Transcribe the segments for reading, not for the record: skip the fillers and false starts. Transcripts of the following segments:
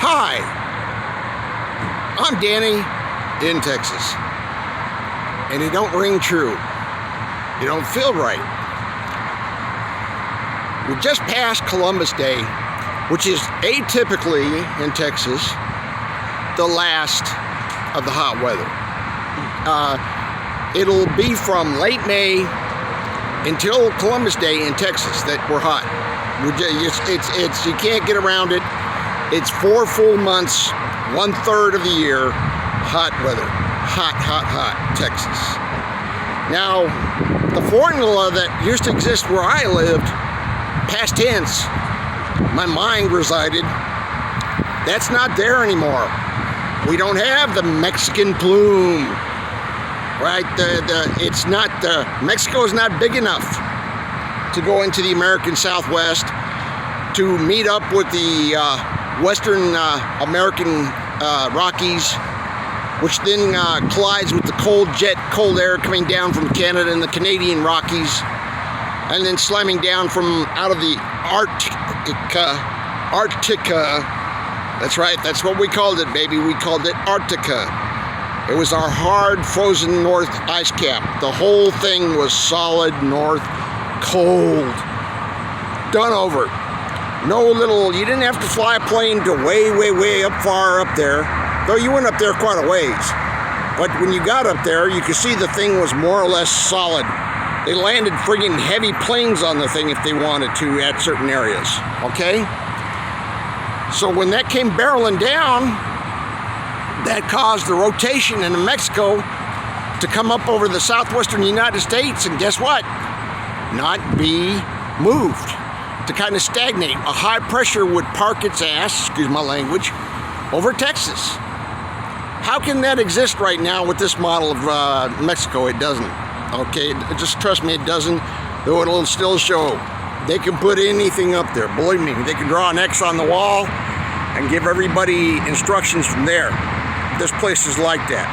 Hi, I'm Danny in Texas, and it don't ring true. You don't feel right. We just passed Columbus Day, which is atypically in Texas the last of the hot weather. It'll be from late May until Columbus Day in Texas that we're hot. It's you can't get around it. It's 4 full months, 1/3 of the year, hot weather. Hot, hot, hot, Texas. Now, the formula that used to exist where I lived, past tense, my mind resided, that's not there anymore. We don't have the Mexican plume, right? It's not, Mexico is not big enough to go into the American Southwest to meet up with the Western American Rockies, which then collides with the cold air coming down from Canada and the Canadian Rockies, and then slamming down from out of the Arctica. That's right, that's what we called it, baby. We called it Arctica. It was our hard, frozen north ice cap. The whole thing was solid north, cold. Done over. No little, you didn't have to fly a plane to way up far up there, though you went up there quite a ways. But when you got up there, you could see the thing was more or less solid. They landed friggin' heavy planes on the thing if they wanted to at certain areas, okay? So when that came barreling down, that caused the rotation in Mexico to come up over the southwestern United States, and guess what? Not be moved, to kind of stagnate. A high pressure would park its ass, excuse my language, over Texas. How can that exist right now with this model of Mexico? It doesn't. Okay, just trust me, it doesn't, though it'll still show. They can put anything up there, believe me. They can draw an X on the wall and give everybody instructions from there. This place is like that.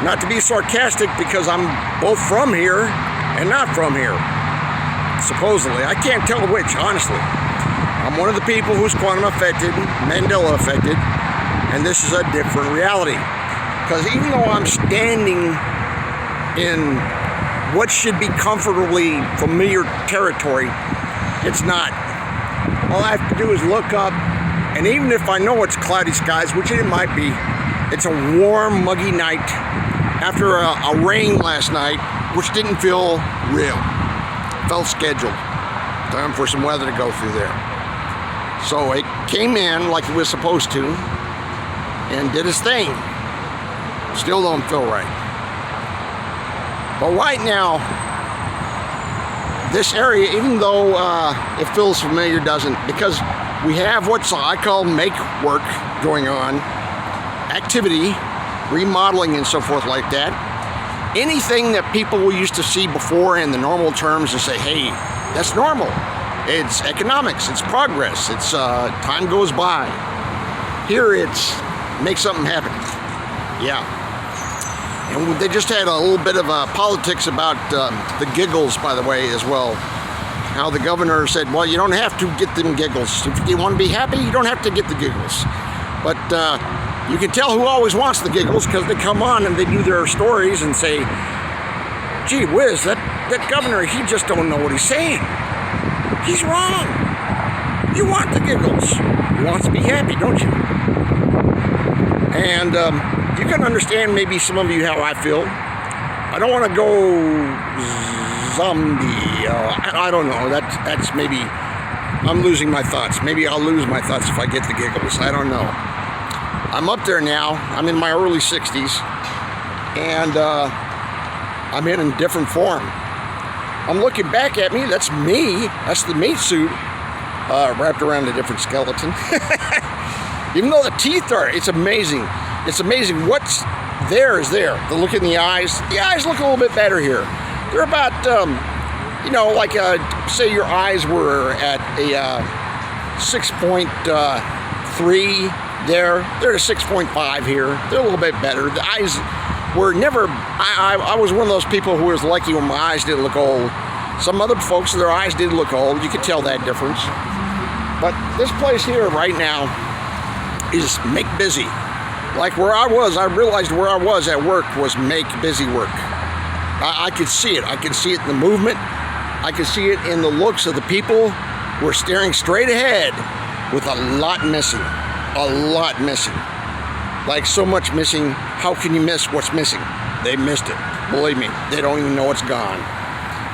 Not to be sarcastic, because I'm both from here and not from here. Supposedly. I can't tell which, honestly. I'm one of the people who's quantum affected, Mandela affected, and this is a different reality. Because even though I'm standing in what should be comfortably familiar territory, it's not. All I have to do is look up, and even if I know it's cloudy skies, which it might be, it's a warm, muggy night after a rain last night, which didn't feel real. Felt scheduled. Time for some weather to go through there. So it came in like it was supposed to and did its thing. Still don't feel right. But right now, this area, even though it feels familiar, doesn't, because we have what I call make work going on, activity, remodeling and so forth like that. Anything that people used to see before in the normal terms and say, hey, that's normal. It's economics, it's progress, it's time goes by. Here it's make something happen. Yeah. And they just had a little bit of politics about the giggles, by the way, as well. How the governor said, well, you don't have to get them giggles. If you want to be happy, you don't have to get the giggles. But you can tell who always wants the giggles, because they come on and they do their stories and say, gee whiz, that governor, he just don't know what he's saying. He's wrong. You want the giggles. You want to be happy, don't you? And you can understand maybe some of you how I feel. I don't want to go zombie. I don't know. That's maybe, I'm losing my thoughts. Maybe I'll lose my thoughts if I get the giggles. I don't know. I'm up there now. I'm in my early 60s, and I'm in a different form. I'm looking back at me. That's me. That's the meat suit wrapped around a different skeleton. Even though the teeth are, it's amazing. It's amazing what's there is there. The look in the eyes. The eyes look a little bit better here. They're about, like say your eyes were at a 6.3 there. They're at a 6.5 here. They're a little bit better. The eyes were never, I was one of those people who was lucky when my eyes didn't look old. Some other folks, their eyes did look old. You could tell that difference. But this place here right now is make busy. Like where I was, I realized where I was at work was make busy work. I could see it. I could see it in the movement. I could see it in the looks of the people who were staring straight ahead with a lot missing. A lot missing. Like so much missing. How can you miss what's missing? They missed it. Believe me, they don't even know it's gone.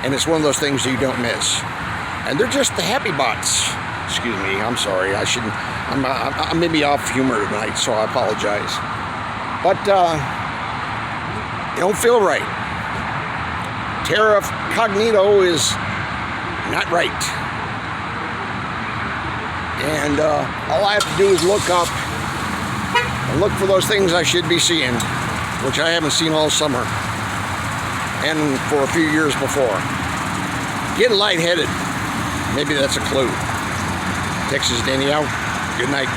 And it's one of those things you don't miss. And they're just the happy bots. Excuse me, I'm sorry. I shouldn't. I'm maybe off humor tonight, so I apologize. But it don't feel right. Terra Cognito is not right. And all I have to do is look up and look for those things I should be seeing, which I haven't seen all summer and for a few years before. Getting lightheaded. Maybe that's a clue. Texas Danny out. Good night.